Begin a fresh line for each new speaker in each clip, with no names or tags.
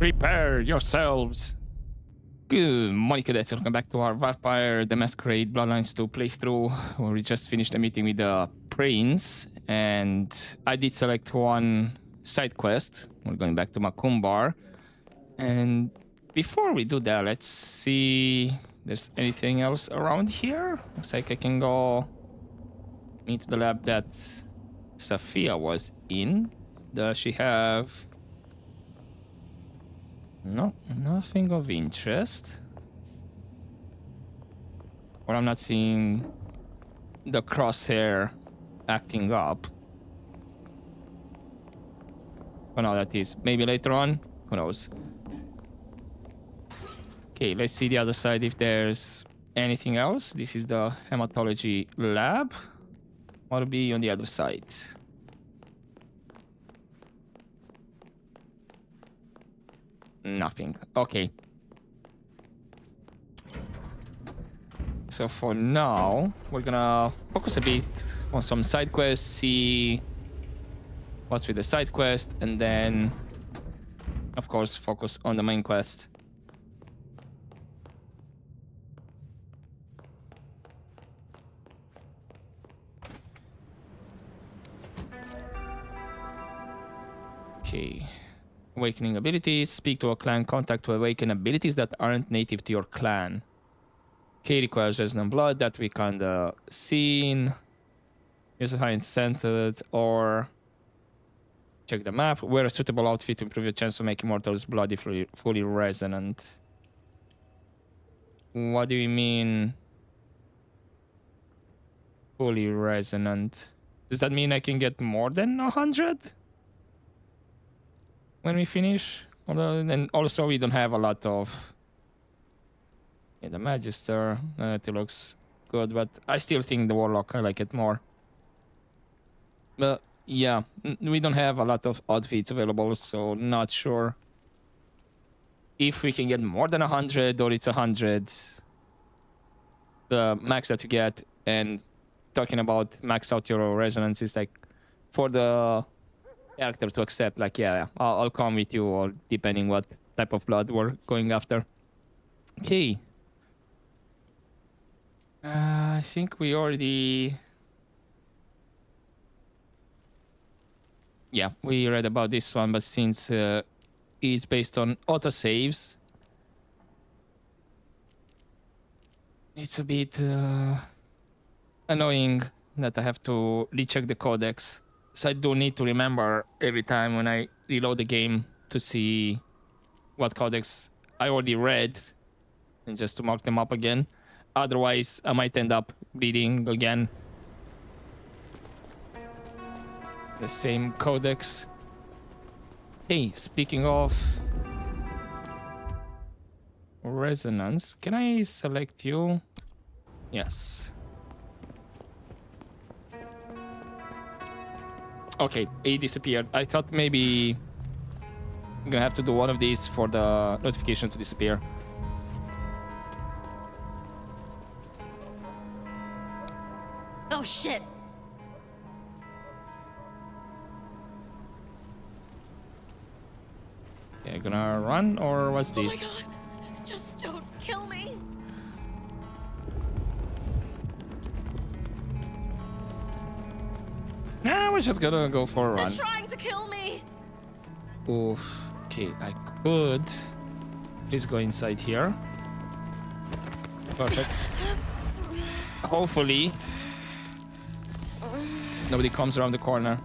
Prepare yourselves. Good morning, cadets. Welcome back to our Vampire The Masquerade Bloodlines 2 playthrough, where we just finished a meeting with the prince, and I did select one side quest. We're going back to Macumbar, and before we do that, let's see if there's anything else around here. Looks like I can go into the lab that Safia was in. Does she have... No, nothing of interest. Or I'm not seeing the crosshair acting up. Oh no, that is maybe later on. Who knows? Okay, let's see the other side if there's anything else. This is the hematology lab. What'll be on the other side? Nothing. Okay. So for now, we're gonna focus a bit on some side quests, see what's with the side quest, and then, of course, focus on the main quest. Okay. Awakening abilities. Speak to a clan contact to awaken abilities that aren't native to your clan. Okay, requires resonant blood that we kinda seen. Use a high incentive or check the map. Wear a suitable outfit to improve your chance of making mortals bloody fully resonant. What do you mean fully resonant? Does that mean I can get more than 100? When we finish? And also we don't have a lot of... Yeah, the Magister, it looks good, but I still think the Warlock, I like it more. But yeah, we don't have a lot of outfits available, so not sure if we can get more than 100 or it's 100. The max that you get, and talking about max out your resonance is like for the character to accept, like, yeah, I'll come with you, or depending what type of blood we're going after. Okay. I think we already... Yeah, we read about this one, but since it's based on autosaves, it's a bit annoying that I have to recheck the codex. So I do need to remember every time when I reload the game to see what codex I already read and just to mark them up again. Otherwise, I might end up reading again the same codex. Hey, speaking of resonance, can I select you? Yes. Okay, it disappeared. I thought maybe I'm gonna have to do one of these for the notification to disappear.
Oh shit!
Yeah, gonna run, or what's this?
Oh my god! Just don't kill me!
Nah, we're just gonna go for a
They're
run.
trying to kill me!
Oof. Okay, I could. Please go inside here. Perfect. Hopefully nobody comes around the corner.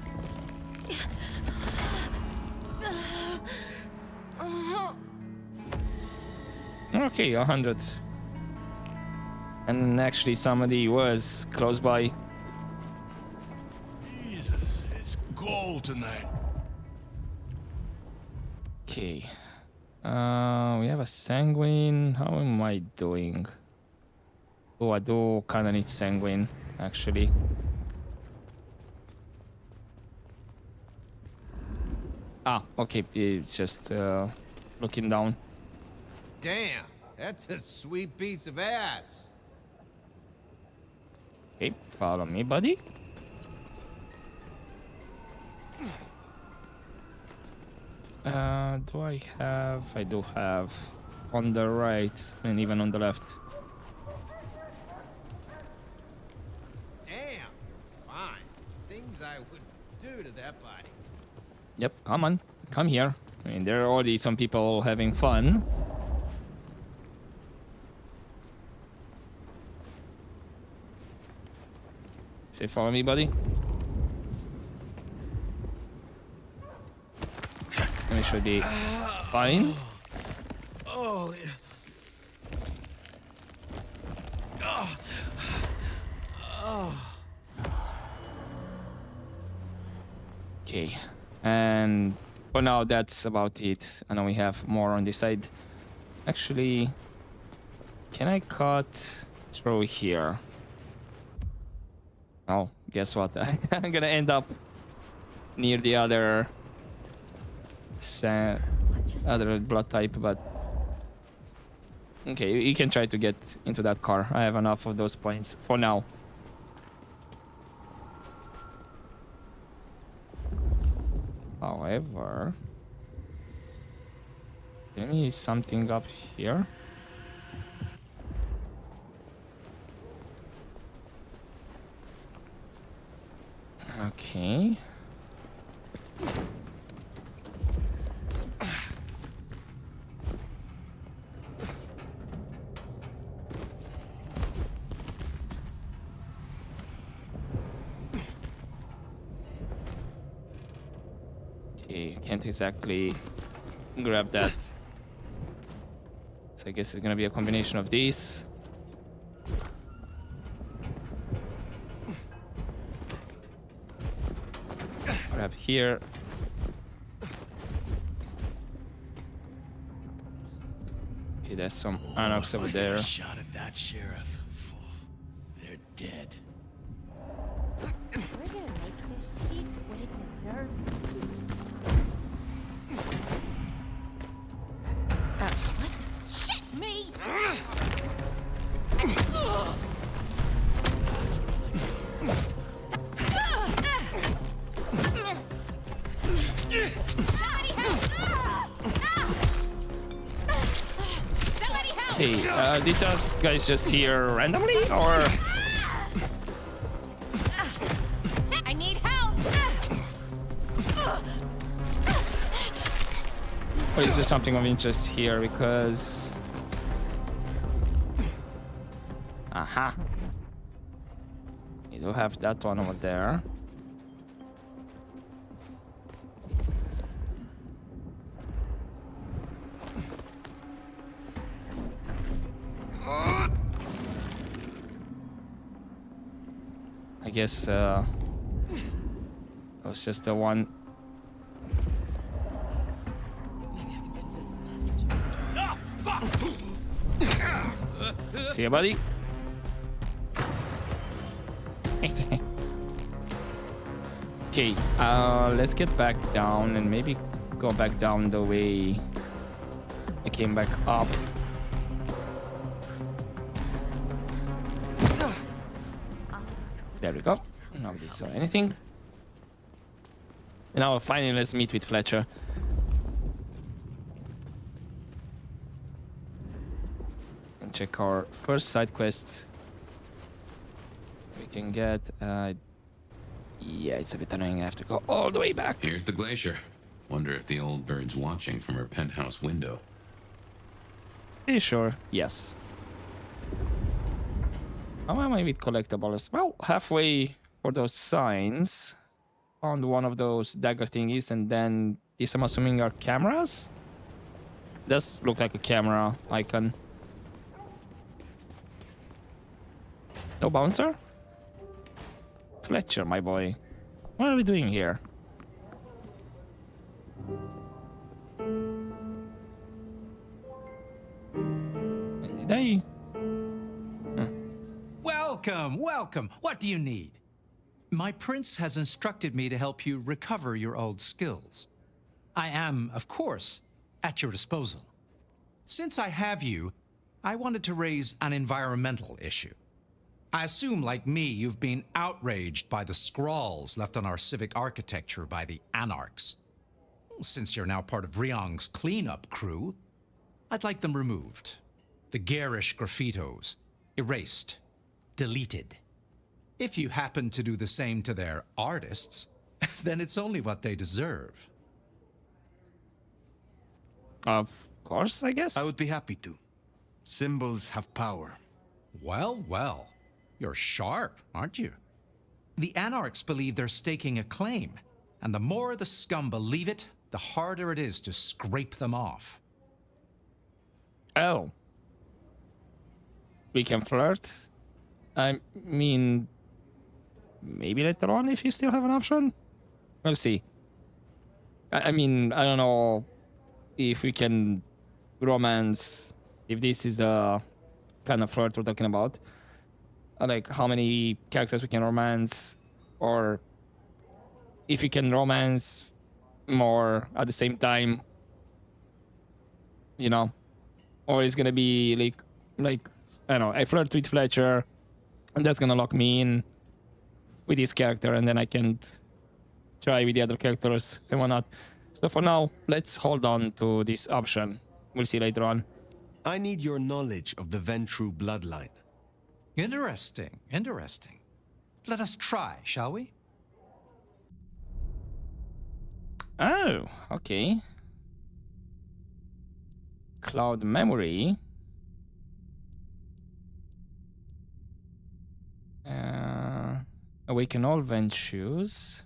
Okay, 100. And actually somebody was close by.
Jesus, it's cold tonight.
Okay. We have a sanguine. How am I doing? Oh, I do kind of need sanguine, actually. Ah, okay. It's just looking down.
Damn, that's a sweet piece of ass.
Okay, follow me, buddy. Do I have? I do have on the right and even on the left.
Damn. Fine. Things I would do to that body.
Yep, come on. Come here. I mean, there are already some people having fun. Say follow me, buddy. And we should be fine.
Oh.
Okay. And for now, that's about it. I know we have more on this side. Actually, can I cut through here? Oh, guess what? I'm gonna end up near the other other blood type, but okay, you can try to get into that car. I have enough of those points for now. However, there is something up here. Okay. Okay, can't exactly grab that. So I guess it's gonna be a combination of these. Grab here. Okay, there's some anox over there.
Shot at that sheriff. They're dead.
We're gonna make this steep what it deserves.
What? Shit, me! Somebody help! Somebody help!
Okay, these are guys just here randomly, or
I need help!
is there something of interest here? Because aha, you do have that one over there. I guess that was just the one. See ya, buddy. Okay, let's get back down and maybe go back down the way I came back up. There we go. Nobody saw anything. And now finally let's meet with Fletcher. And check our first side quest. We can get yeah, it's a bit annoying. I have to go all the way back.
Here's the glacier. Wonder if the old bird's watching from her penthouse window.
Pretty sure, yes. How am I with collectibles? Well, halfway for those signs. Found one of those dagger thingies, and then these I'm assuming are cameras? Does look like a camera icon. No bouncer? Fletcher, my boy. What are we doing here? Did I...
Welcome, welcome. What do you need? My prince has instructed me to help you recover your old skills. I am, of course, at your disposal. Since I have you, I wanted to raise an environmental issue. I assume, like me, you've been outraged by the scrawls left on our civic architecture by the anarchs. since you're now part of Ryong's cleanup crew, I'd like them removed. The garish graffitos. Erased. Deleted. If you happen to do the same to their artists, then it's only what they deserve.
Of course, I guess.
I would be happy to. Symbols have power.
Well, well. You're sharp, aren't you? The Anarchs believe they're staking a claim, and the more the scum believe it, the harder it is to scrape them off.
Oh. We can flirt? I mean, maybe later on if you still have an option? We'll see. I mean, I don't know if we can romance, if this is the kind of flirt we're talking about. Like how many characters we can romance, or if we can romance more at the same time, you know, or it's gonna be like I don't know, I flirt with Fletcher, and that's gonna lock me in with this character, and then I can't try with the other characters and whatnot. So for now, let's hold on to this option. We'll see later on.
I need your knowledge of the Ventru bloodline.
Interesting, interesting. Let us try, shall we?
Oh, okay. Cloud memory. Awaken all Ventures.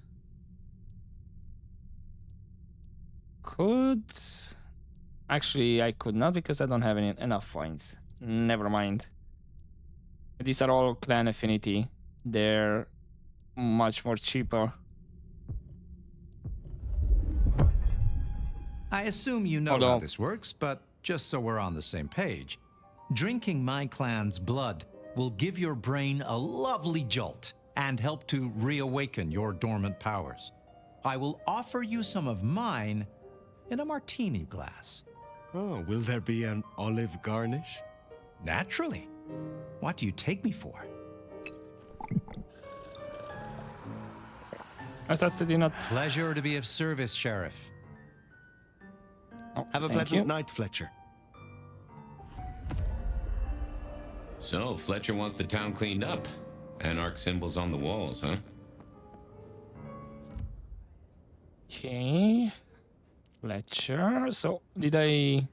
Could... Actually, I could not because I don't have enough points. Never mind. These are all clan affinity. They're much more cheaper.
I assume you know
Although-
how this works, but just so we're on the same page, drinking my clan's blood will give your brain a lovely jolt and help to reawaken your dormant powers. I will offer you some of mine in a martini glass.
Oh, will there be an olive garnish?
Naturally. What do you take me for?
I thought they did not...
Pleasure to be of service, Sheriff.
Oh,
Have a
thank
pleasant
you.
night, Fletcher.
So, Fletcher wants the town cleaned up. Anarch symbols on the walls, huh?
Okay. Fletcher. So, did I...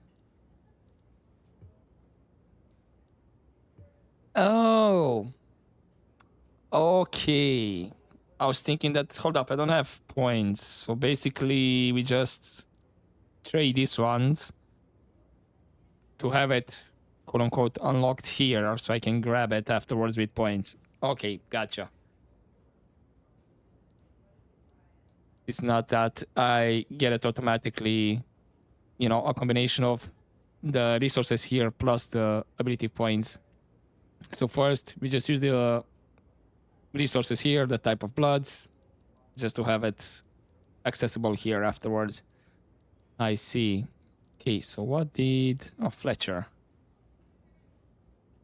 Oh. Okay. I was thinking that, hold up, I don't have points. So basically, we just trade these ones to have it, quote unquote, unlocked here so I can grab it afterwards with points. Okay, gotcha. It's not that I get it automatically, you know, a combination of the resources here plus the ability points. So first, we just use the resources here, the type of bloods, just to have it accessible here afterwards. I see. Okay, so what did... Oh, Fletcher.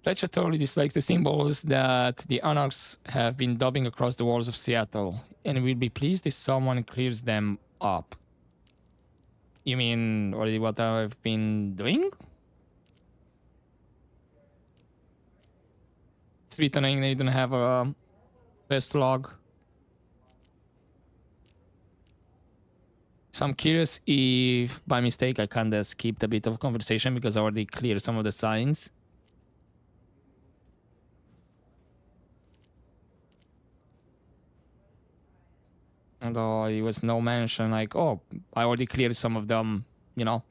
Fletcher totally dislikes the symbols that the Anarchs have been daubing across the walls of Seattle, and will be pleased if someone clears them up. You mean already what I've been doing? It's a bit annoying that you don't have a quest log. So I'm curious if by mistake I kinda skipped a bit of conversation because I already cleared some of the signs. Although it was no mention like, oh, I already cleared some of them, you know.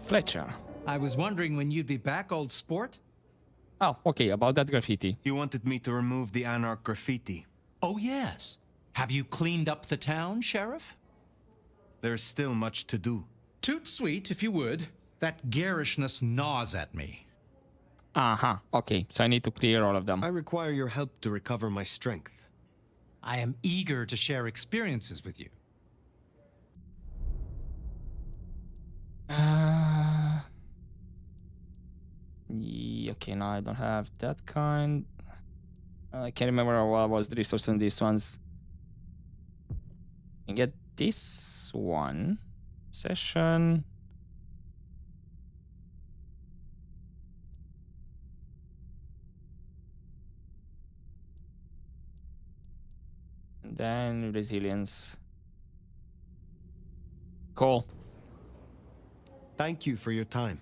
Fletcher.
I was wondering when you'd be back, old sport.
Oh, okay, about that graffiti.
You wanted me to remove the Anarch graffiti.
Oh, yes. Have you cleaned up the town, Sheriff?
There's still much to do.
Toot sweet, if you would. That garishness gnaws at me.
Uh-huh, okay, so I need to clear all of them.
I require your help to recover my strength.
I am eager to share experiences with you.
Okay, now I don't have that kind. I can't remember what was the resource on these ones. You get this one. Session. And then resilience. Cool.
Thank you for your time.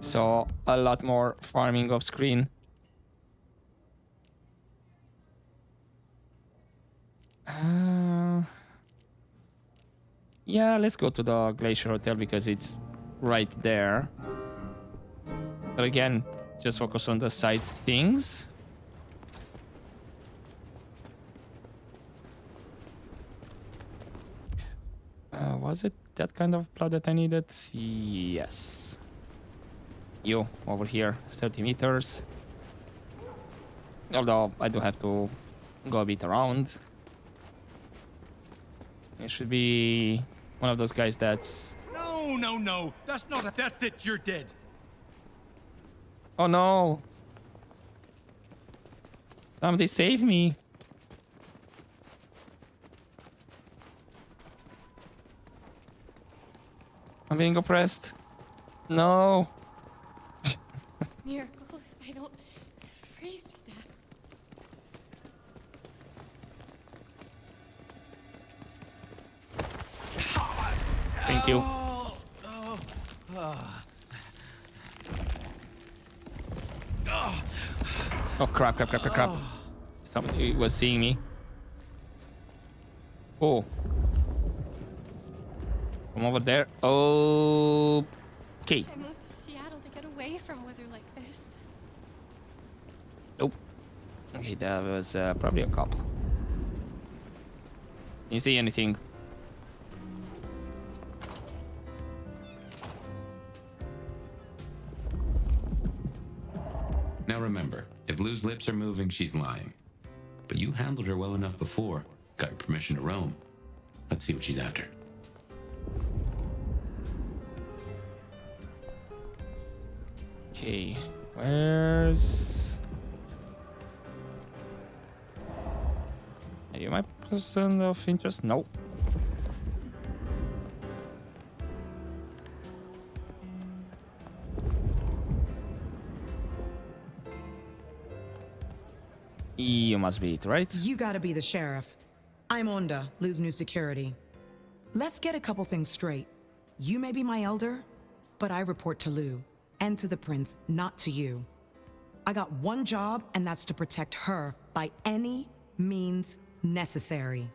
So a lot more farming off screen. Yeah, let's go to the Glacier Hotel because it's right there. But again, just focus on the side things. Was it that kind of blood that I needed? Yes. You, over here, 30 meters. Although, I do have to go a bit around. It should be one of those guys that's...
No. That's not that's it. You're dead.
Oh no! Somebody save me! I'm being oppressed. No!
Miracle if I don't freeze to death.
Thank you. Oh crap. Somebody was seeing me. Oh. From over there. Okay.
I moved to Seattle to get away from weather like this.
Nope. Okay, that was probably a cop. You see anything?
Now remember, if Lou's lips are moving, she's lying. But you handled her well enough before. Got your permission to roam. Let's see what she's after.
Okay, where's... Are you my person of interest? No. You must be it, right?
You gotta be the sheriff. I'm Onda, Lou's new security. Let's get a couple things straight. You may be my elder, but I report to Lou, and to the prince, not to you. I got one job, and that's to protect her by any means necessary.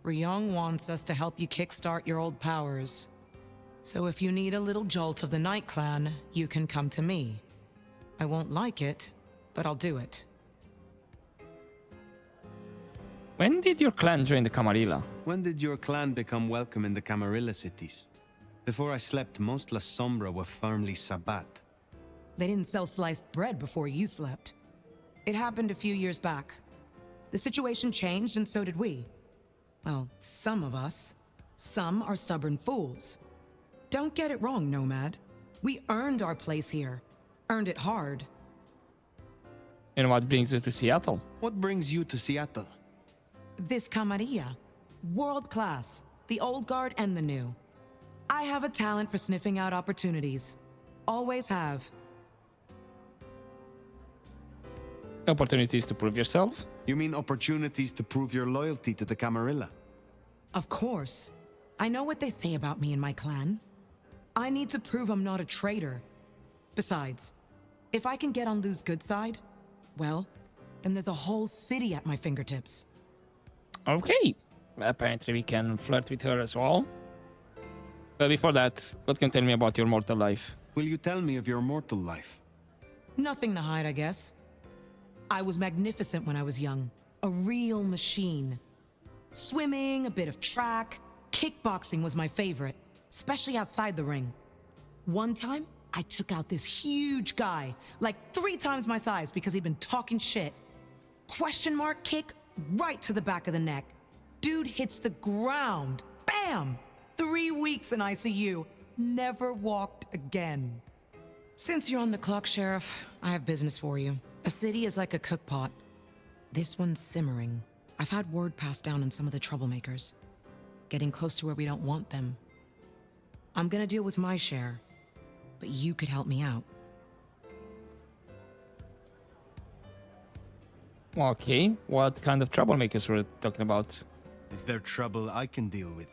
Ryong wants us to help you kickstart your old powers. So if you need a little jolt of the Night Clan, you can come to me. I won't like it, but I'll do it.
When did your clan join the Camarilla?
When did your clan become welcome in the Camarilla cities? Before I slept, most La Sombra were firmly Sabbat.
They didn't sell sliced bread before you slept. It happened a few years back. The situation changed, and so did we. Well, some of us. Some are stubborn fools. Don't get it wrong, Nomad. We earned our place here. Earned it hard.
And what brings you to Seattle?
What brings you to Seattle?
This Camarilla. World class. The old guard and the new. I have a talent for sniffing out opportunities. Always have.
Opportunities to prove yourself?
You mean opportunities to prove your loyalty to the Camarilla?
Of course. I know what they say about me and my clan. I need to prove I'm not a traitor. Besides, if I can get on Lou's good side, well, then there's a whole city at my fingertips.
Okay. Apparently we can flirt with her as well. But before that, what can you tell me about your mortal life?
Will you tell me of your mortal life?
Nothing to hide, I guess. I was magnificent when I was young. A real machine. Swimming, a bit of track, kickboxing was my favorite, especially outside the ring. One time, I took out this huge guy, like 3 times my size because he'd been talking shit. Question mark kick right to the back of the neck. Dude hits the ground. Bam! 3 weeks in ICU. Never walked again. Since you're on the clock, Sheriff, I have business for you. A city is like a cook pot. This one's simmering. I've had word passed down on some of the troublemakers. Getting close to where we don't want them. I'm gonna deal with my share, but you could help me out.
Okay, what kind of troublemakers we're talking about?
Is there trouble I can deal with?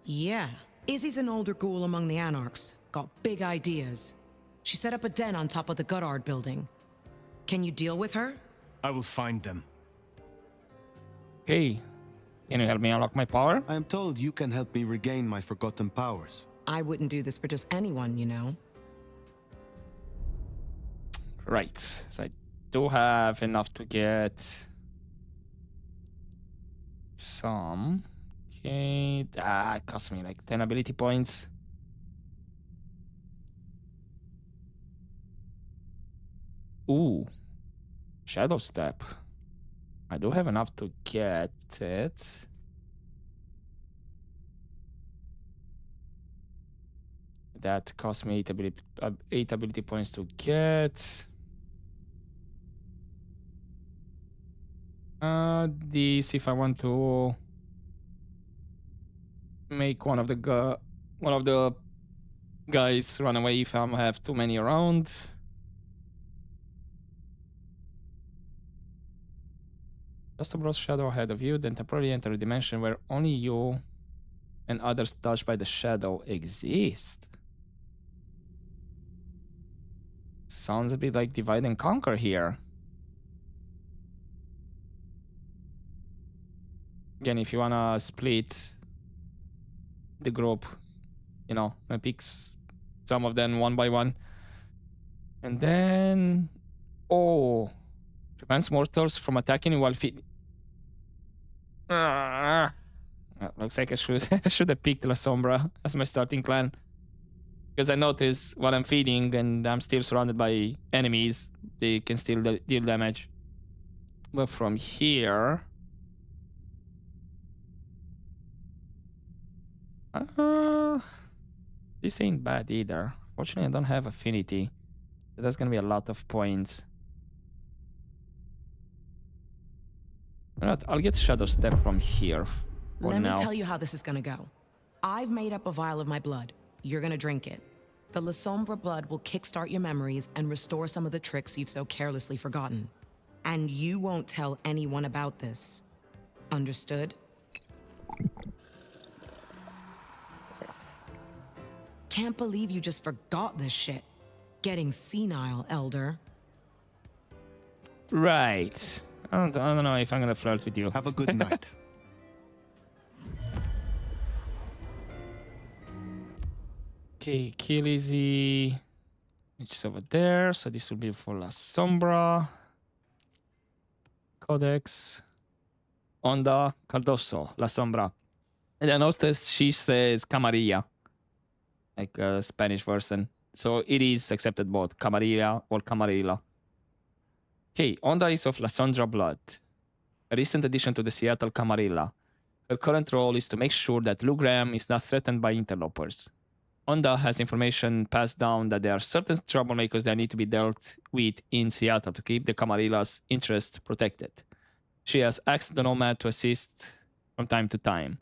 Yeah. Izzy's an older ghoul among the Anarchs. Got big ideas. She set up a den on top of the Goddard building. Can you deal with her?
I will find them.
Okay, can you help me unlock my power?
I am told you can help me regain my forgotten powers.
I wouldn't do this for just anyone, you know.
Right, so I do have enough to get some. Okay, that cost me like 10 ability points. Ooh, Shadow Step. I do have enough to get it. That cost me 8 ability points to get. This if I want to make one of the guys run away if I have too many around. Just a broad shadow ahead of you, then temporarily enter a dimension where only you and others touched by the shadow exist. Sounds a bit like divide and conquer here. Again, if you wanna split the group, you know, I pick some of them one by one. And then, oh, prevents mortals from attacking you while feeding. Looks like I should have picked La Sombra as my starting clan. Because I notice while I'm feeding and I'm still surrounded by enemies, they can still deal damage. But from here... this ain't bad either. Fortunately, I don't have affinity. So that's gonna be a lot of points. Alright, I'll get Shadow Step from here.
Let me tell you how this is gonna go. I've made up a vial of my blood. You're gonna drink it. The La Sombra blood will kickstart your memories and restore some of the tricks you've so carelessly forgotten. And you won't tell anyone about this. Understood? Can't believe you just forgot this shit. Getting senile, Elder.
Right. I don't know if I'm gonna flirt with you.
Have a good night.
Okay, kill easy. Which is over there. So this will be for La Sombra. Codex. Onda Cardoso, La Sombra. And then hostess, she says Camarilla. Like a Spanish version. So it is accepted both Camarilla or Camarilla. Okay, Onda is of La Sombra blood. A recent addition to the Seattle Camarilla. Her current role is to make sure that Lou Graham is not threatened by interlopers. Onda has information passed down that there are certain troublemakers that need to be dealt with in Seattle to keep the Camarilla's interest protected. She has asked the Nomad to assist from time to time.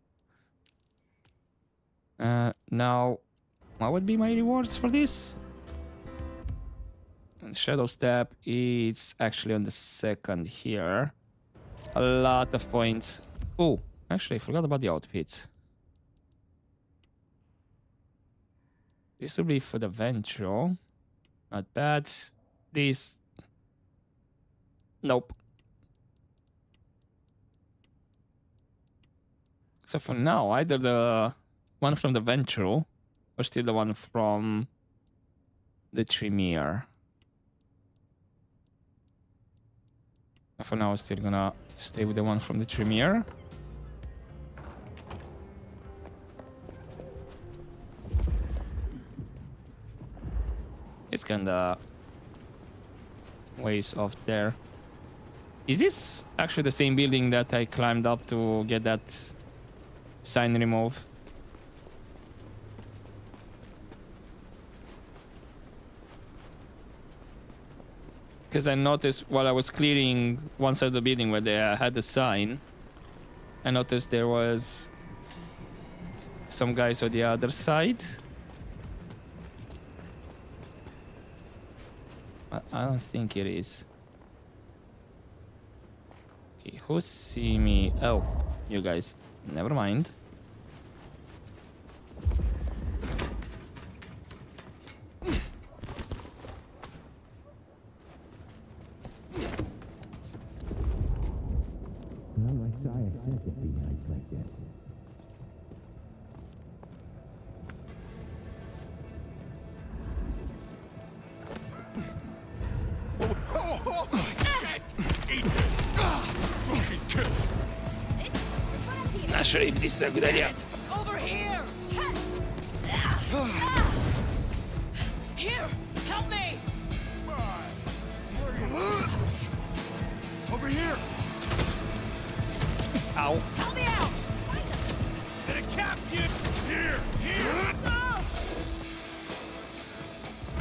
Now, what would be my rewards for this? Shadow Step is actually on the second here. A lot of points. Oh, actually, I forgot about the outfits. This will be for the Ventro. Not bad. This... Nope. So for now, either the one from the Ventro or still the one from the Tremere. For now, I'm still gonna stay with the one from the Tremere. It's kinda ways off there. Is this actually the same building that I climbed up to get that sign removed? Because I noticed while I was clearing one side of the building where they had the sign, I noticed there was some guys on the other side. But I don't think it is. Okay, who see me? Oh, you guys. Never mind. Not sure if this is a good idea.
Over here! Here! Help me!
Over here!
Ow.
Help me out!
Gonna cap you! Here! Here!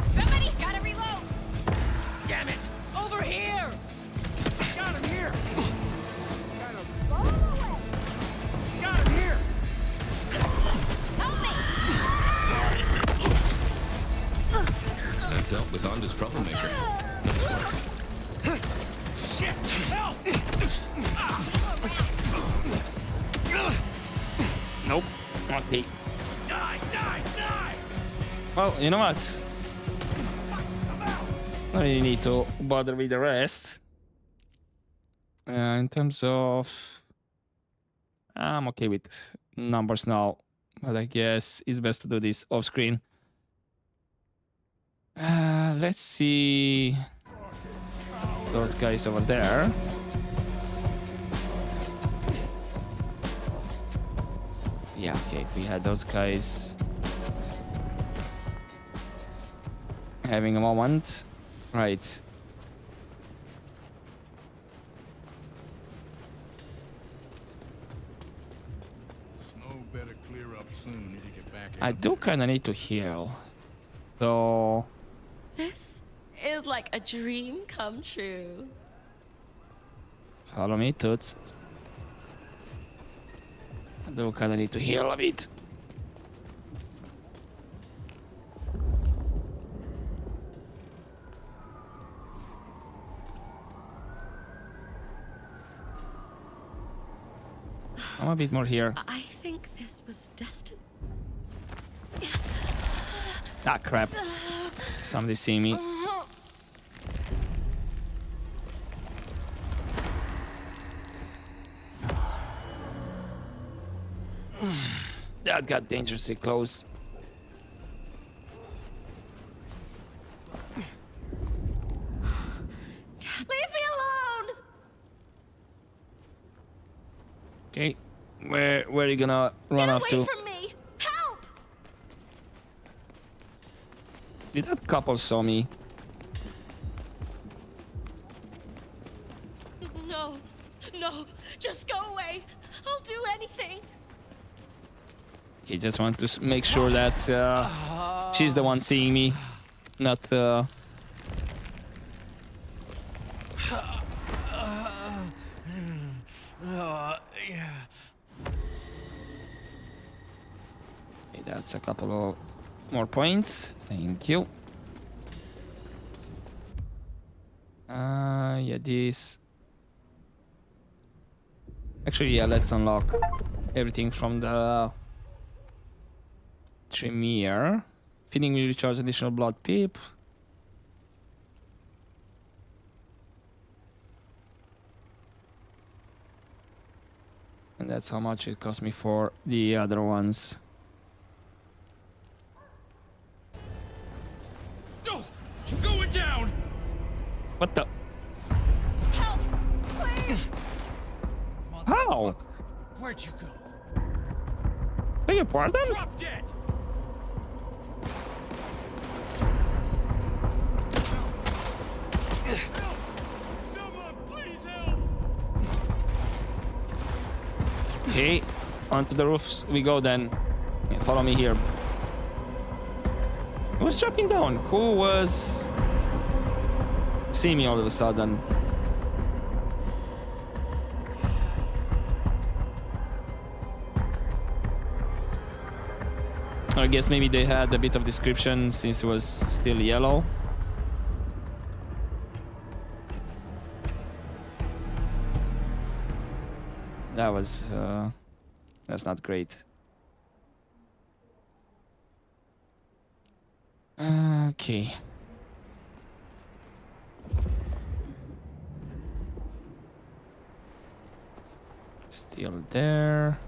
Somebody gotta reload!
Damn it!
Over here!
Got him here! Got him here!
Help me!
I've dealt with Onda's troublemaker.
Shit! Help!
Nope. Okay.
Die! Die! Die!
Well, you know what? I don't really need to bother with the rest. In terms of... I'm okay with numbers now. But I guess it's best to do this off screen. Let's see... those guys over there. Yeah, okay, we had those guys having a moment. Right.
Snow better clear up soon. Need to get back.
I do kind of need to heal. So...
This is like a dream come true.
follow me, Toots. I do kind of need to heal a bit. I'm a bit more here.
I think this was destined.
Ah, crap. Somebody see me. That got dangerously close.
Leave me alone!
Okay, where are you gonna run
Get
off
away
to?
from me! Help!
Did that couple saw me?
No, no, just go away. I'll do anything.
Okay, just want to make sure that she's the one seeing me, not.
Yeah.
Okay, that's a couple of more points. Thank you. Yeah, this. Actually, yeah, let's unlock everything from the Tremere. Feeding will recharge additional blood pip. And that's how much it cost me for the other ones.
Oh, you're going down.
What the?
Help! Please!
How?
Where'd you go?
Beg your pardon?
Drop dead. Someone, please help.
Okay, onto the roofs we go then. Yeah, follow me here. Who was dropping down? Who was see me all of a sudden? I guess maybe they had a bit of description since it was still yellow. That's not great. Okay. Still there.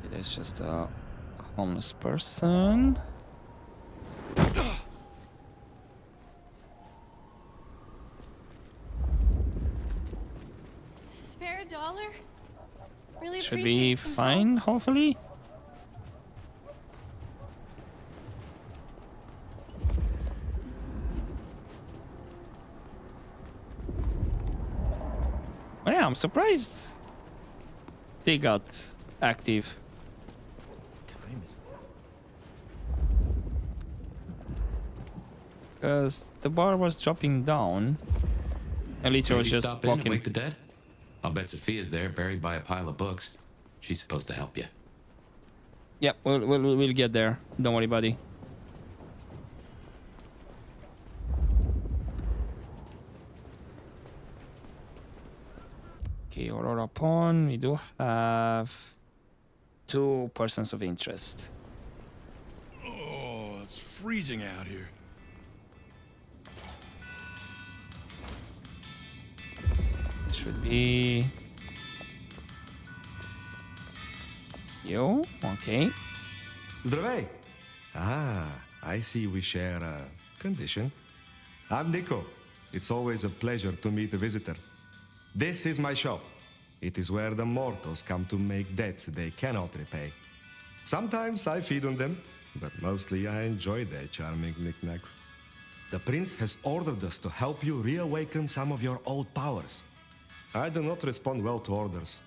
It is just a homeless person.
Spare a dollar? Really
Should
appreciate
be
some
fine,
help.
hopefully. Oh, yeah, I'm surprised they got active. Because the bar was dropping down. Alicia was
Maybe
just
stop in and
walking.
wake the dead? I'll bet Sophia's there, buried by a pile of books. She's supposed to help you.
Yep, we'll get there. Don't worry, buddy. Okay, Aurora Pawn. We do have 2 persons of interest.
Oh, it's freezing out here.
Should be you. Okay.
Zdravej! Ah, I see we share a condition. I'm Nico. It's always a pleasure to meet a visitor. This is my shop. It is where the mortals come to make debts they cannot repay. Sometimes I feed on them, but mostly I enjoy their charming knickknacks. The prince has ordered us to help you reawaken some of your old powers. I do not respond well to orders,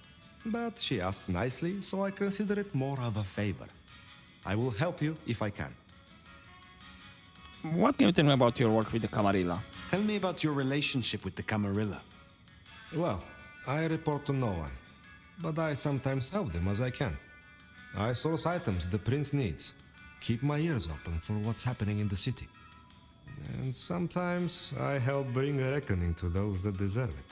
but she asked nicely, so I consider it more of a favor. I will help you if I can.
What can you tell me about your work with the Camarilla?
Tell me about your relationship with the Camarilla.
Well, I report to no one, but I sometimes help them as I can. I source items the prince needs, keep my ears open for what's happening in the city. And sometimes I help bring a reckoning to those that deserve it.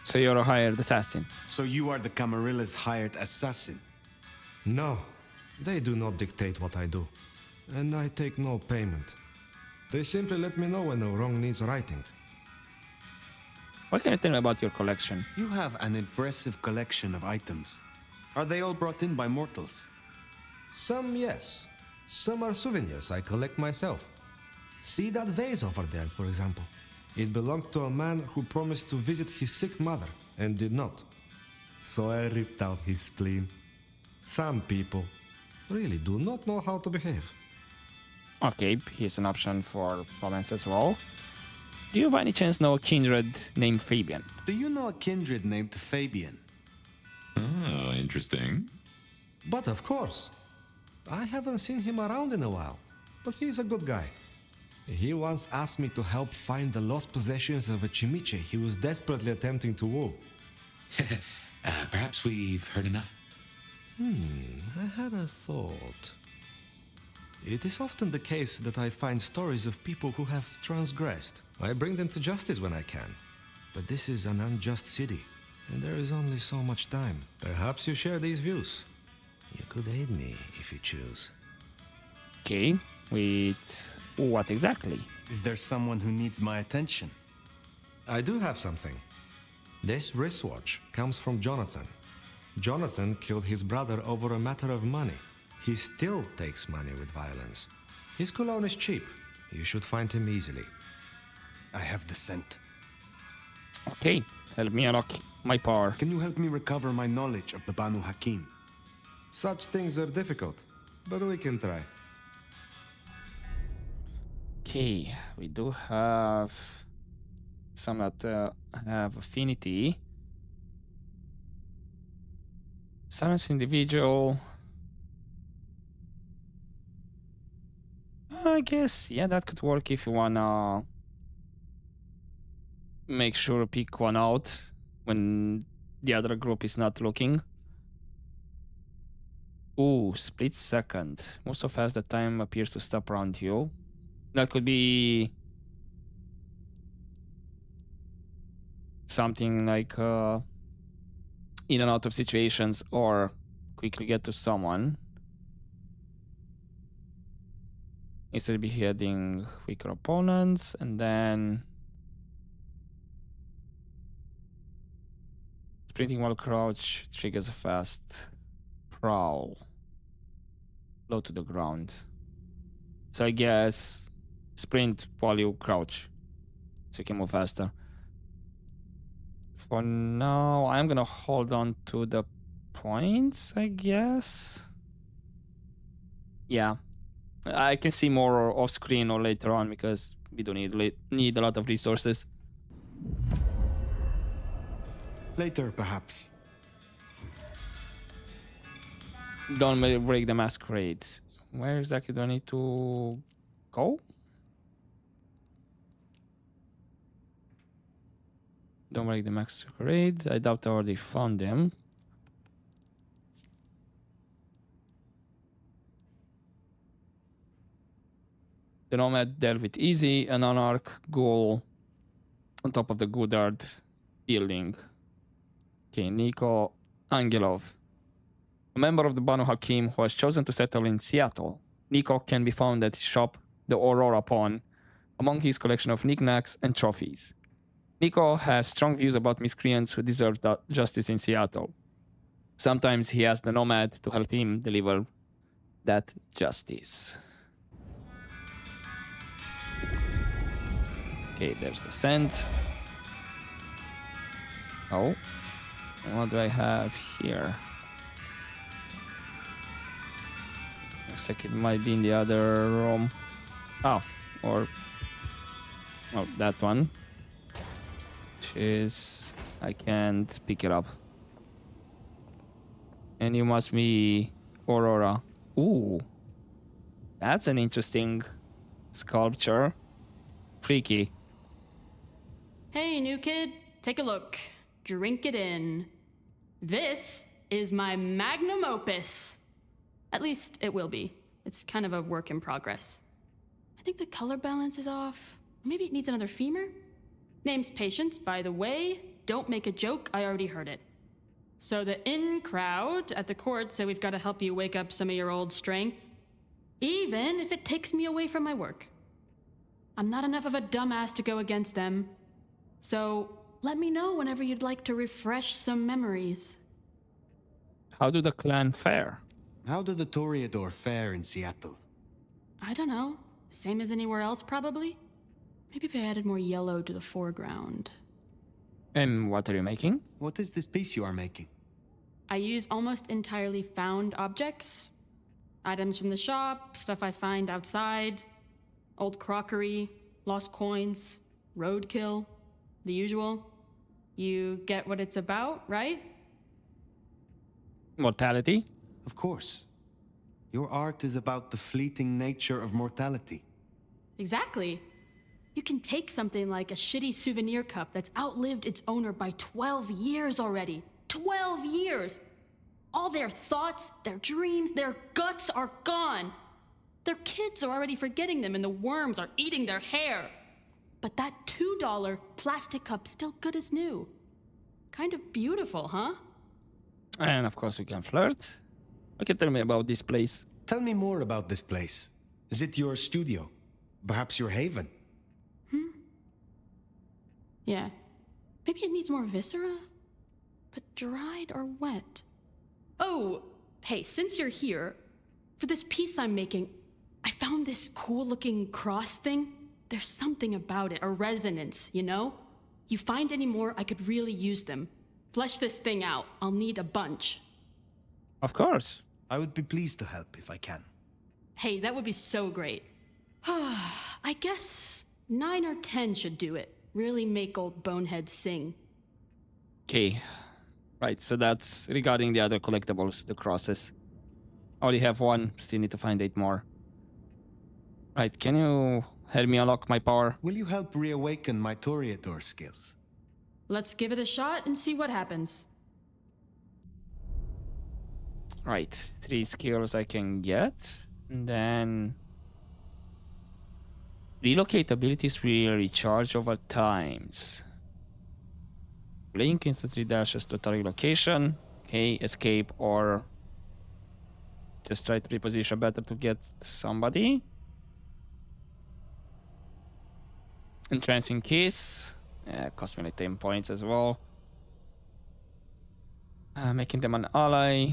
So you're a hired assassin.
So you are the Camarilla's hired assassin?
No, they do not dictate what I do, and I take no payment. They simply let me know when a wrong needs righting.
What can you tell me about your collection?
You have an impressive collection of items. Are they all brought in by mortals?
Some, yes. Some are souvenirs I collect myself. See that vase over there, for example. It belonged to a man who promised to visit his sick mother and did not. So I ripped out his spleen. Some people really do not know how to behave.
Okay, here's an option for romance as well. Do you by any chance know a kindred named Fabian?
Do you know a kindred named Fabian?
Oh, interesting.
But of course. I haven't seen him around in a while, but he's a good guy. He once asked me to help find the lost possessions of a chimiche he was desperately attempting to woo.
Perhaps we've heard enough.
I had a thought. It is often the case that I find stories of people who have transgressed. I bring them to justice when I can. But this is an unjust city, and there is only so much time. Perhaps you share these views. You could aid me if you choose.
Okay, with what exactly?
Is there someone who needs my attention?
I do have something. This wristwatch comes from Jonathan. Jonathan killed his brother over a matter of money. He still takes money with violence. His cologne is cheap. You should find him easily.
I have the scent.
Okay, help me unlock my power.
Can you help me recover my knowledge of the Banu Hakim?
Such things are difficult, but we can try.
Okay, we do have some that have affinity. Silence individual. I guess, yeah, that could work if you wanna make sure to pick one out when the other group is not looking. Ooh, split second. Move so fast that time appears to stop around you. That could be something like in and out of situations or quickly get to someone. Instead of beheading weaker opponents, and then sprinting while crouch triggers a fast prowl. Low to the ground. So I guess sprint while you crouch, so you can move faster. For now, I'm gonna hold on to the points, I guess. Yeah, I can see more off screen or later on because we don't need a lot of resources.
Later, perhaps.
Don't break the masquerade. Where exactly do I need to go? Don't break the masquerade. I doubt I already found them. The nomad dealt with easy, an anarch ghoul on top of the Goodard building. Okay, Niko Angelov. A member of the Banu Hakim who has chosen to settle in Seattle. Niko can be found at his shop, the Aurora Pawn, among his collection of knickknacks and trophies. Niko has strong views about miscreants who deserve justice in Seattle. Sometimes he asks the Nomad to help him deliver that justice. Okay, there's the scent. Oh, what do I have here? Looks like it might be in the other room. Oh, or that one. Which is, I can't pick it up. And you must be Aurora. Ooh, that's an interesting sculpture. Freaky.
Hey, new kid, take a look. Drink it in. This is my magnum opus. At least it will be. It's kind of a work in progress. I think the color balance is off. Maybe it needs another femur? Name's Patience, by the way. Don't make a joke, I already heard it. So the in crowd at the court say we've got to help you wake up some of your old strength. Even if it takes me away from my work. I'm not enough of a dumbass to go against them. So let me know whenever you'd like to refresh some memories.
How do the clan fare?
How do the Toreador fare in Seattle?
I don't know. Same as anywhere else, probably? Maybe if I added more yellow to the foreground.
And what are you making?
What is this piece you are making?
I use almost entirely found objects. Items from the shop, stuff I find outside, old crockery, lost coins, roadkill, the usual. You get what it's about, right?
Mortality?
Of course. Your art is about the fleeting nature of mortality.
Exactly. You can take something like a shitty souvenir cup that's outlived its owner by 12 years already. 12 years! All their thoughts, their dreams, their guts are gone. Their kids are already forgetting them and the worms are eating their hair. But that $2 plastic cup's still good as new. Kind of beautiful, huh?
And of course we can flirt. Okay, tell me about this place.
Tell me more about this place. Is it your studio? Perhaps your haven?
Yeah. Maybe it needs more viscera? But dried or wet? Oh, hey, since you're here, for this piece I'm making, I found this cool-looking cross thing. There's something about it, a resonance, you know? You find any more, I could really use them. Flesh this thing out. I'll need a bunch.
Of course.
I would be pleased to help if I can.
Hey, that would be so great. I guess 9 or 10 should do it. Really make old boneheads sing.
Okay. Right, so that's regarding the other collectibles, the crosses. Already have one, still need to find 8 more. Right, can you help me unlock my power?
Will you help reawaken my Toreador skills?
Let's give it a shot and see what happens.
Right, 3 skills I can get. And then... relocate abilities will recharge over times. Blink instantly dashes to target location. Okay, escape or... just try to reposition better to get somebody. Entrancing kiss. Cost me like 10 points as well. Making them an ally.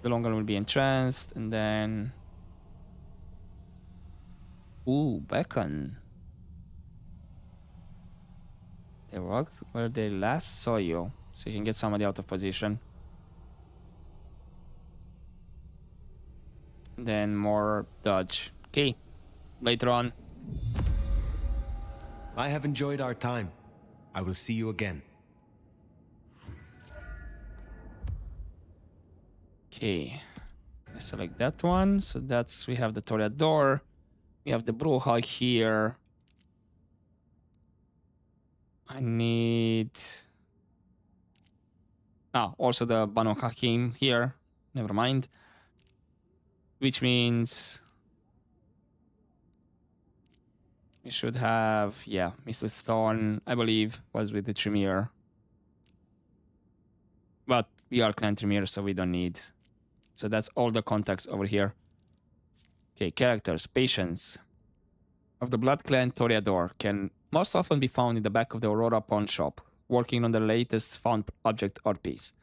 The longer will be entranced, and then... ooh, beckon. They worked where they last saw you, so you can get somebody out of position. Then more dodge. Okay, later on.
I have enjoyed our time. I will see you again.
Okay, I select that one. So that's, we have the Toreador. We have the Bruja here. I need... also the Banu Hakim here. Never mind. Which means... we should have... yeah, Mr. Thorn, I believe, was with the Tremere. But we are Clan Tremere, so we don't need... so that's all the contacts over here. Okay, characters. Patience of the Blood Clan Toreador can most often be found in the back of the Aurora pawn shop, working on the latest found object or piece.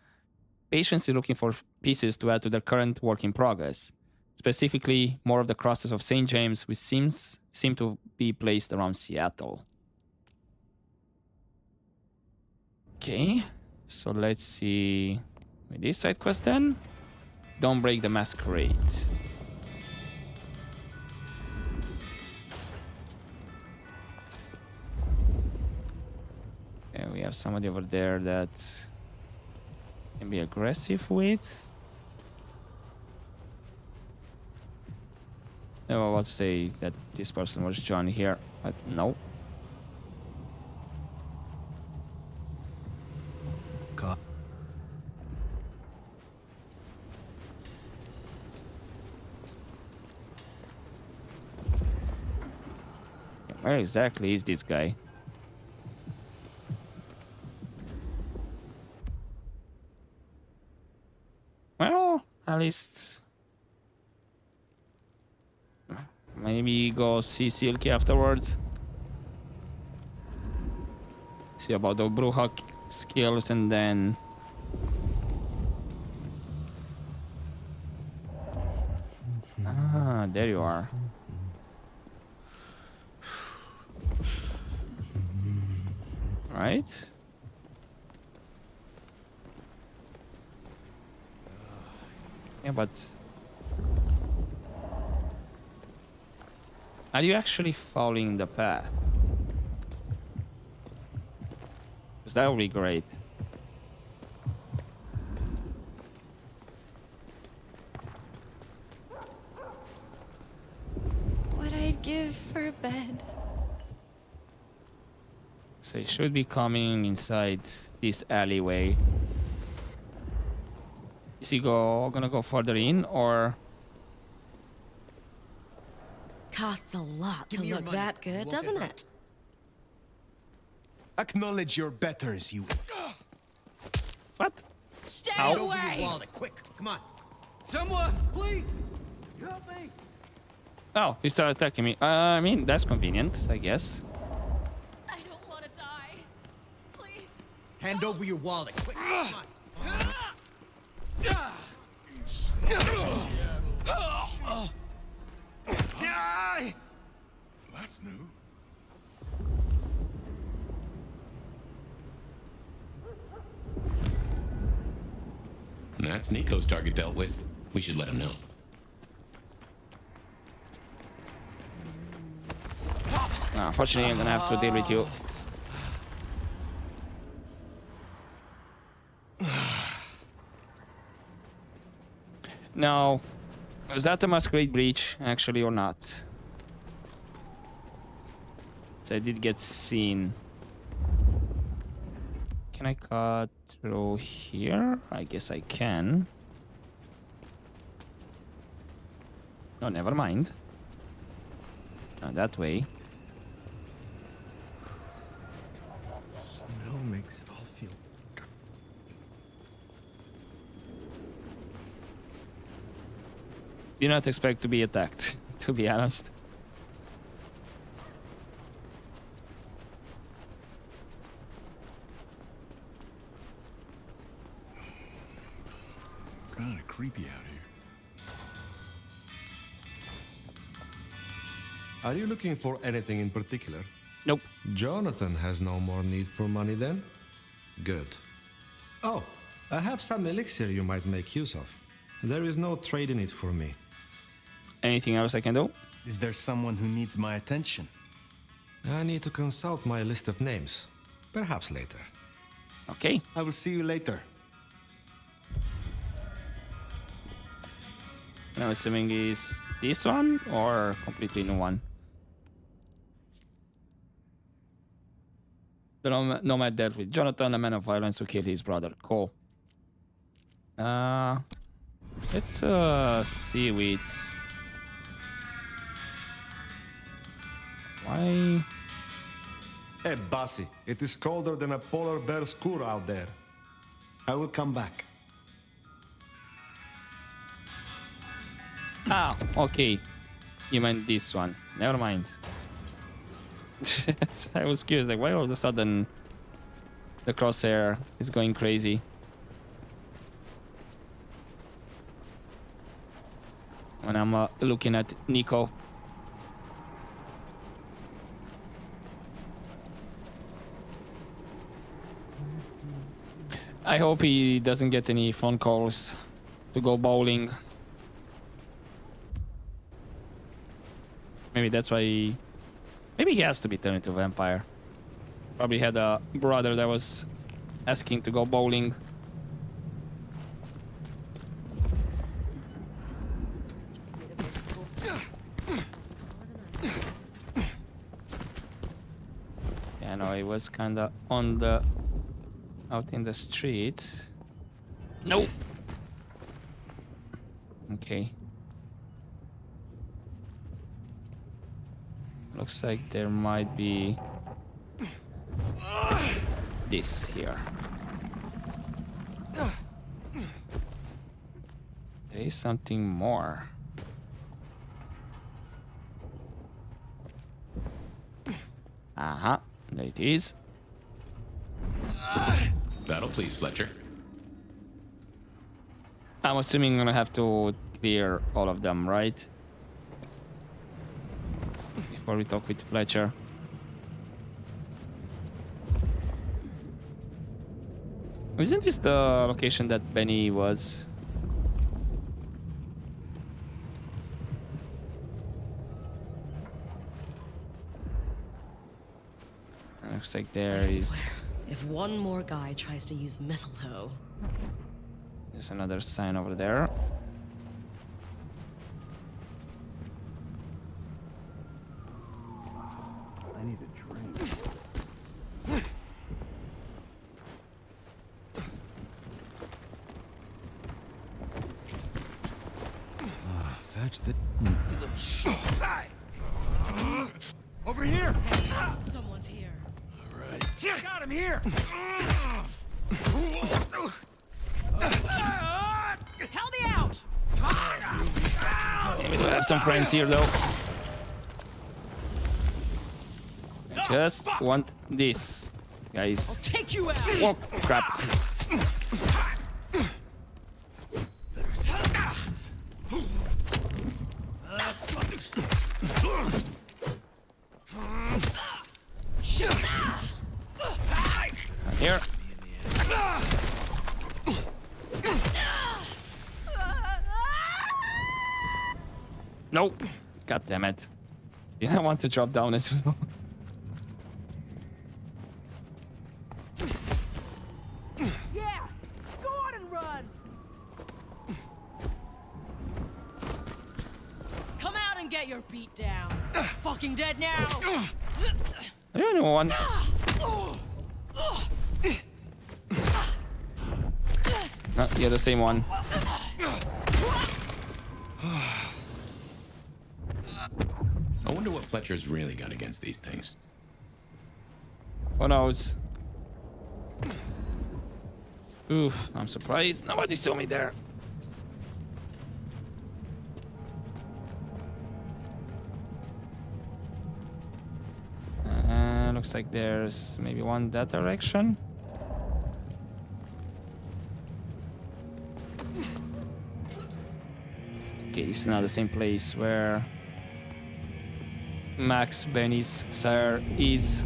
Patience is looking for pieces to add to their current work in progress. Specifically, more of the crosses of St. James, which seem to be placed around Seattle. Okay, so let's see with this side quest then. Don't break the masquerade. Okay, we have somebody over there that can be aggressive with. I was about to say that this person was John here, but no.
God.
Where exactly is this guy? Well, at least... maybe go see Silky afterwards. See about the Bruja skills and then... ah, there you are. Right? Yeah, but... are you actually following the path? Because that would be great.
What I'd give for a bed.
So you should be coming inside this alleyway. Is he gonna go further in, or...
Costs a lot
Give
to
me your
look
money.
that
You
good,
won't
doesn't
get
it?
hurt.
Acknowledge your betters, you...
what?
Stay
Hand over
away!
your wallet, quick! Come on. Someone, please help me.
Oh, he started attacking me. I mean, that's convenient, I guess.
I don't want to die. Please.
Hand over your wallet, quick! Come on.
That's new.
That's Nico's target dealt with. We should let him know.
Unfortunately, I'm gonna have to deal with you. Now, was that a masquerade breach, actually, or not? So I did get seen. Can I cut through here? I guess I can. No, never mind. Not that way.
Snow makes it all feel...
Do not expect to be attacked, to be honest.
Kind of creepy out here.
Are you looking for anything in particular?
Nope.
Jonathan has no more need for money then? Good. Oh, I have some elixir you might make use of. There is no trade in it for me.
Anything else I can do?
Is there someone who needs my attention?
I need to consult my list of names. Perhaps later.
Okay.
I will see you later.
I'm assuming is this one or completely new one. The nomad dealt with Jonathan, a man of violence who killed his brother. Cool. Let's see with... Why?
Hey, Bassi, it is colder than a polar bear's cur out there.
I will come back.
Ah, okay. You meant this one. Never mind. I was curious, like, why all of a sudden the crosshair is going crazy? When I'm looking at Nico. I hope he doesn't get any phone calls to go bowling. Maybe that's why he... Maybe he has to be turned into a vampire. Probably had a brother that was asking to go bowling. Yeah, no, he was kinda on the... out in the street. No! Okay. Looks like there might be this here. There is something more. Aha, there it is.
That'll please Fletcher.
I'm assuming I'm gonna have to clear all of them, right? Before we talk with Fletcher. Isn't this the location that Benny was? Looks like there is...
If one more guy tries to use mistletoe...
There's another sign over there.
I need a drink.
Fetch the...
Over here!
Someone's here.
Got him here!
Help me out!
Yeah, we do have some friends here, though. I just want this, guys.
Take you out!
Oh, crap. Here. Nope. God damn it. Did I want to drop down as well?
bet you're beat down. Fucking dead now.
Anyone? No, you're the same one.
I wonder what Fletcher's really got against these things.
Who knows? Oof, I'm surprised nobody saw me there. Looks like there's maybe one that direction. Okay, this is not the same place where Max Benny's sire is.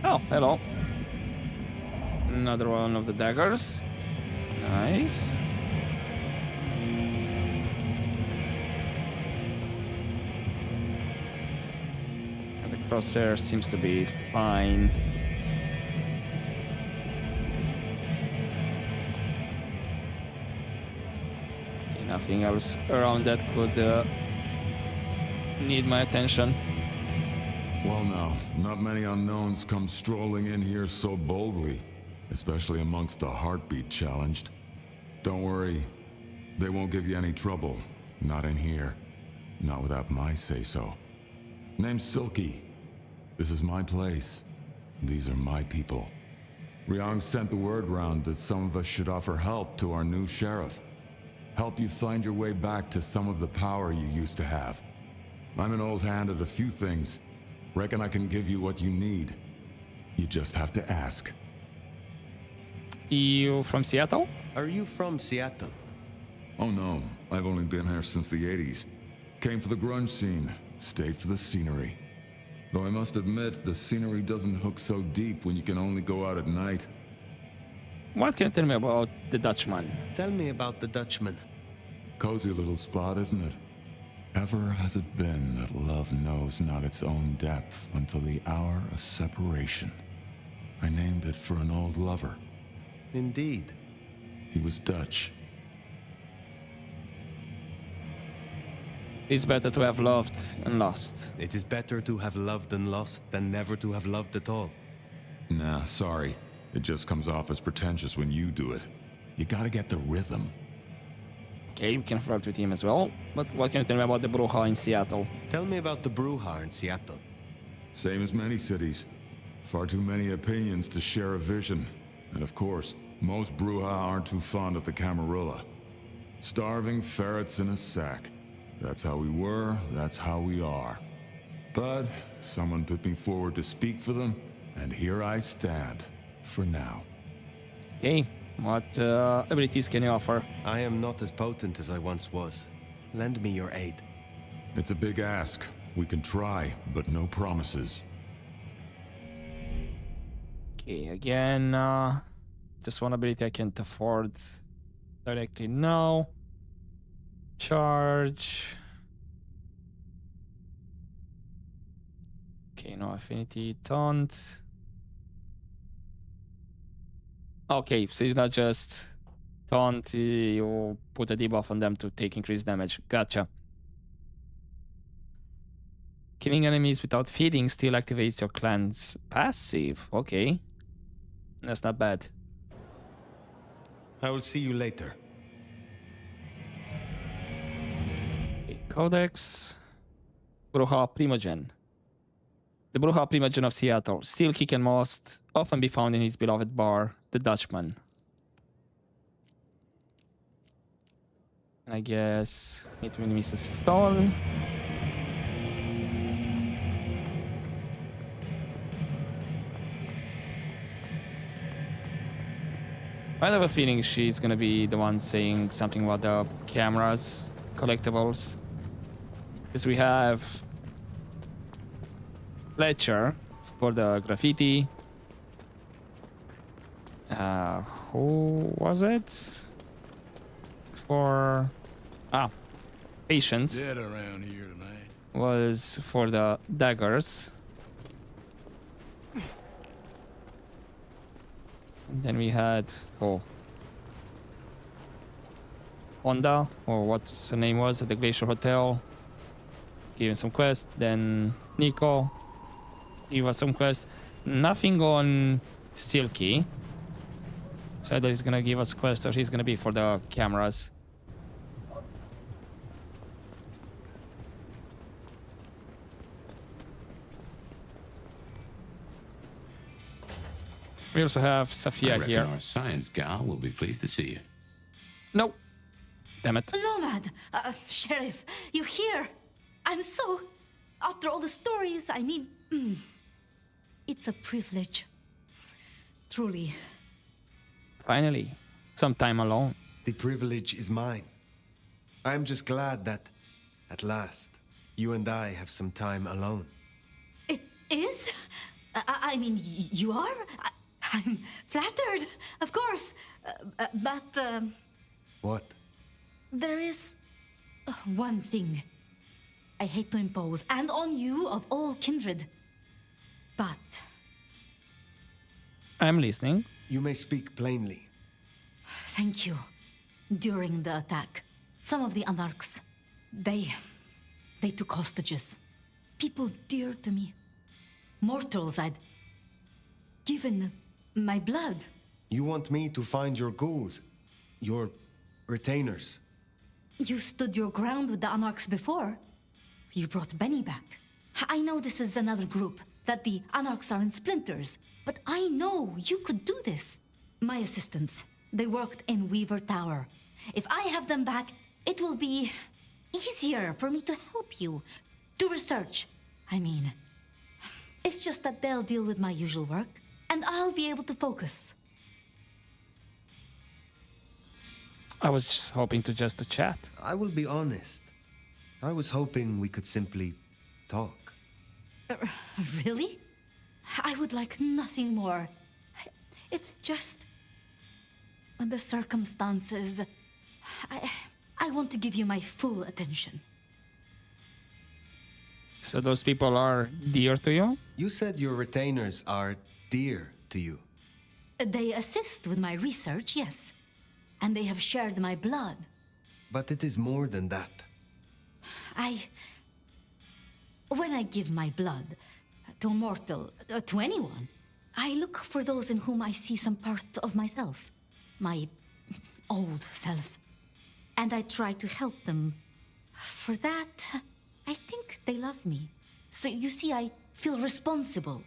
Oh, hello. Another one of the daggers. Nice. And the crosshair seems to be fine. Okay, nothing else around that could need my attention.
Well, now, not many unknowns come strolling in here so boldly, especially amongst the heartbeat challenged. Don't worry, they won't give you any trouble. Not in here. Not without my say-so. Name's Silky. This is my place. These are my people. Ryong sent the word round that some of us should offer help to our new sheriff. Help you find your way back to some of the power you used to have. I'm an old hand at a few things. Reckon I can give you what you need. You just have to ask.
You from Seattle?
Are you from Seattle?
Oh no, I've only been here since the 80s. Came for the grunge scene, stayed for the scenery. Though I must admit, the scenery doesn't hook so deep when you can only go out at night.
What can you tell me about the Dutchman?
Tell me about the Dutchman.
Cozy little spot, isn't it? Ever has it been that love knows not its own depth until the hour of separation. I named it for an old lover.
Indeed.
He was Dutch.
It's better to have loved and lost.
It is better to have loved and lost than never to have loved at all.
Nah, sorry. It just comes off as pretentious when you do it. You gotta get the rhythm.
Okay, we can flirt with him as well. But what can you tell me about the Bruja in Seattle?
Tell me about the Bruja in Seattle.
Same as many cities. Far too many opinions to share a vision. And of course, most Bruja aren't too fond of the Camarilla. Starving ferrets in a sack. That's how we were, that's how we are. But someone put me forward to speak for them, and here I stand, for now.
Okay, what abilities can you offer?
I am not as potent as I once was. Lend me your aid.
It's a big ask. We can try, but no promises.
Okay, again, just one ability I can't afford directly now. Charge. Okay, no affinity, taunt. Okay, so it's not just taunt, you put a debuff on them to take increased damage. Gotcha. Killing enemies without feeding still activates your clan's passive. Okay. That's not bad.
I will see you later.
Okay, Codex. Bruja Primogen. The Bruja Primogen of Seattle. Still kick and most often be found in his beloved bar, the Dutchman. I guess it will miss a stone. I have a feeling she's gonna be the one saying something about the cameras, collectibles. Because we have Fletcher for the graffiti. Who was it? For Patience.
Dead around here tonight.
was for the daggers. And then we had Honda, or what's the name was, at the Glacier Hotel. Gave him some quest. Then Nico gave us some quest. Nothing on Silky. So either he's gonna give us quest or he's gonna be for the cameras. We also have Safia here.
Our science gal will be pleased to see you.
No. Damn it.
Nomad, Sheriff, you here? I'm so... After all the stories, I mean... it's a privilege. Truly.
Finally. Some time alone.
The privilege is mine. I am just glad that, at last, you and I have some time alone.
It is? I mean, you are? I'm flattered, of course. But...
What?
There is... one thing. I hate to impose, and on you of all kindred. But...
I'm listening.
You may speak plainly.
Thank you. During the attack, some of the Anarchs, they took hostages. People dear to me. Mortals I'd given my blood.
You want me to find your ghouls, your retainers.
You stood your ground with the Anarchs before. You brought Benny back. I know this is another group, that the Anarchs are in splinters, but I know you could do this. My assistants, they worked in Weaver Tower. If I have them back, it will be easier for me to help you. Do research, I mean. It's just that they'll deal with my usual work, and I'll be able to focus.
I was just hoping to chat.
I will be honest. I was hoping we could simply talk.
Really? I would like nothing more. It's just... the circumstances... I want to give you my full attention.
So those people are dear to you?
You said your retainers are dear to you.
They assist with my research, yes. And they have shared my blood.
But it is more than that.
When I give my blood to a mortal, to anyone, I look for those in whom I see some part of myself. My old self. And I try to help them. For that, I think they love me. So you see, I feel responsible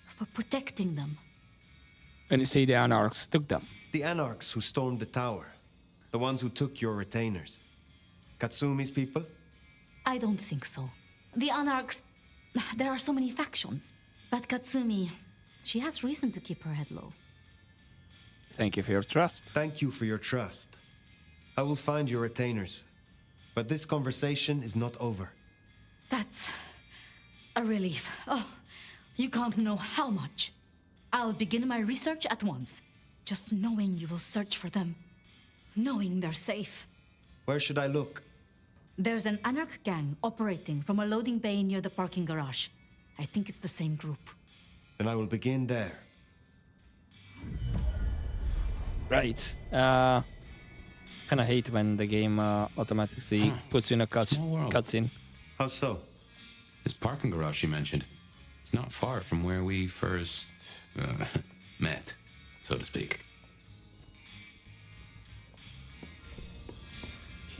for protecting them.
And you say the Anarchs took them?
The Anarchs who stormed the tower. The ones who took your retainers. Katsumi's people?
I don't think so. The Anarchs... There are so many factions. But Katsumi... She has reason to keep her head low.
Thank you for your trust.
Thank you for your trust. I will find your retainers. But this conversation is not over.
That's... a relief. Oh, you can't know how much. I'll begin my research at once. Just knowing you will search for them. Knowing they're safe.
Where should I look?
There's an Anarch gang operating from a loading bay near the parking garage. I think it's the same group.
Then I will begin there.
Right. Kinda hate when the game automatically puts you in a cutscene.
How so?
This parking garage you mentioned, it's not far from where we first met, so to speak.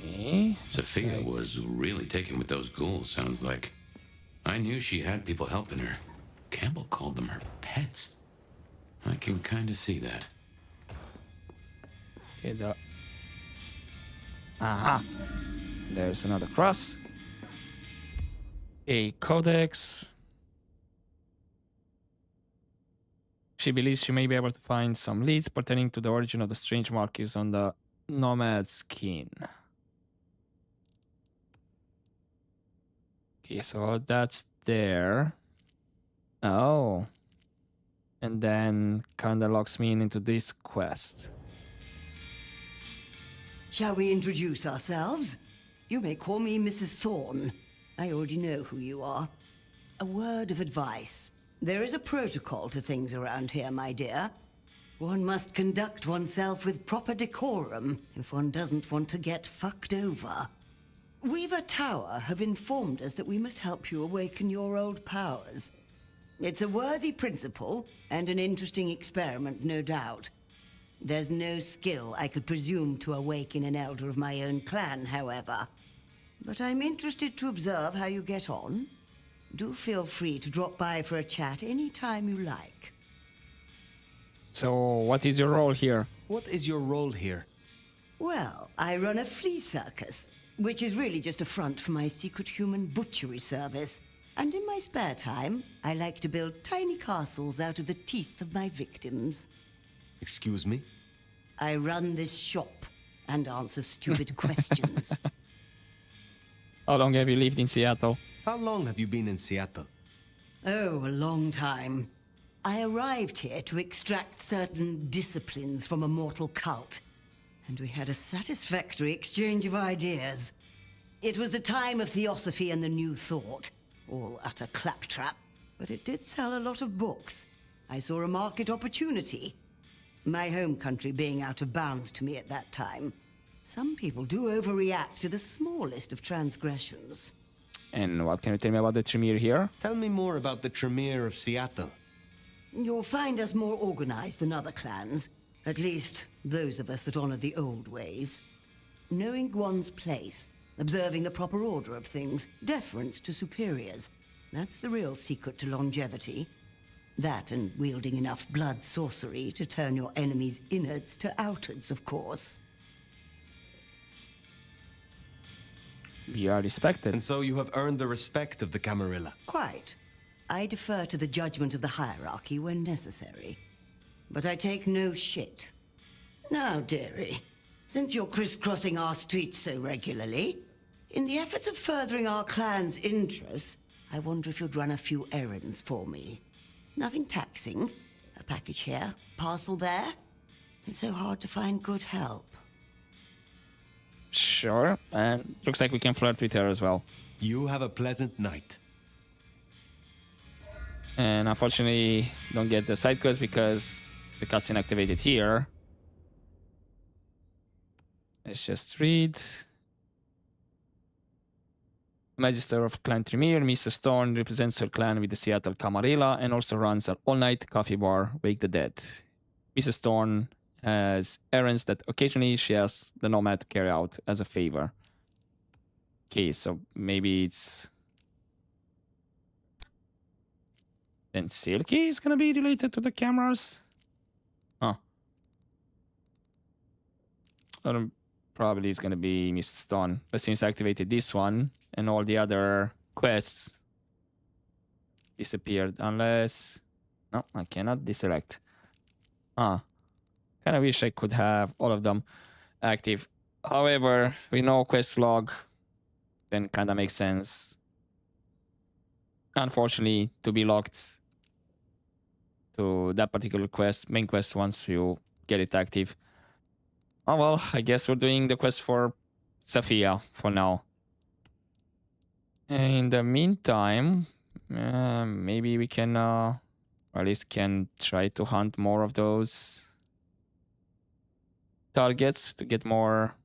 Okay.
Sophia was really taken with those ghouls, sounds like. I knew she had people helping her. Campbell called them her pets. I can kind of see that.
Okay, Aha. There's another cross. A codex. She believes she may be able to find some leads pertaining to the origin of the strange markings on the nomad skin. Okay, so that's there. Oh. And then kinda locks me into this quest.
Shall we introduce ourselves? You may call me Mrs. Thorne. I already know who you are. A word of advice. There is a protocol to things around here, my dear. One must conduct oneself with proper decorum if one doesn't want to get fucked over. Weaver Tower have informed us that we must help you awaken your old powers. It's a worthy principle and an interesting experiment, no doubt. There's no skill I could presume to awaken an elder of my own clan, however. But I'm interested to observe how you get on. Do feel free to drop by for a chat any time you like.
So, what is your role here?
What is your role here?
Well, I run a flea circus, which is really just a front for my secret human butchery service. And in my spare time, I like to build tiny castles out of the teeth of my victims.
Excuse me?
I run this shop and answer stupid questions.
How long have you lived in Seattle?
How long have you been in Seattle?
Oh, a long time. I arrived here to extract certain disciplines from a mortal cult, and we had a satisfactory exchange of ideas. It was the time of Theosophy and the New Thought, all utter claptrap, but it did sell a lot of books. I saw a market opportunity. My home country being out of bounds to me at that time. Some people do overreact to the smallest of transgressions.
And what can you tell me about the Tremere here?
Tell me more about the Tremere of Seattle.
You'll find us more organized than other clans. At least, those of us that honor the old ways. Knowing one's place, observing the proper order of things, deference to superiors. That's the real secret to longevity. That and wielding enough blood sorcery to turn your enemy's innards to outards, of course.
You are respected.
And so you have earned the respect of the Camarilla.
Quite. I defer to the judgment of the hierarchy when necessary. But I take no shit. Now, dearie, since you're crisscrossing our streets so regularly, in the efforts of furthering our clan's interests, I wonder if you'd run a few errands for me. Nothing taxing. A package here, parcel there. It's so hard to find good help.
Sure. And looks like we can flirt with her as well.
You have a pleasant night.
And unfortunately, don't get the side quest because the cutscene activated here. Let's just read. Magister of Clan Tremere, Mrs. Thorne represents her clan with the Seattle Camarilla and also runs an all-night coffee bar, Wake the Dead. Mrs. Thorne has errands that occasionally she asks the Nomad to carry out as a favor. Okay, so maybe it's... Then Silky is gonna be related to the cameras? Huh. Or probably it's gonna be Mrs. Thorne. But since I activated this one, and all the other quests disappeared, unless... No, I cannot deselect. Kind of wish I could have all of them active. However, with no quest log, then kind of makes sense. Unfortunately, to be locked to that particular quest, main quest, once you get it active. Oh well, I guess we're doing the quest for Safia for now. In the meantime, maybe we can, or at least can try to hunt more of those targets to get more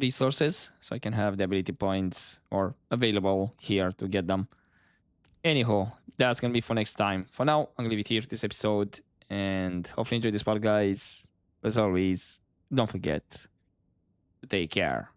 resources, so I can have the ability points or available here to get them. Anyhow, that's gonna be for next time. For now, I'm gonna leave it here for this episode, and hopefully enjoy this part, guys. As always, don't forget to take care.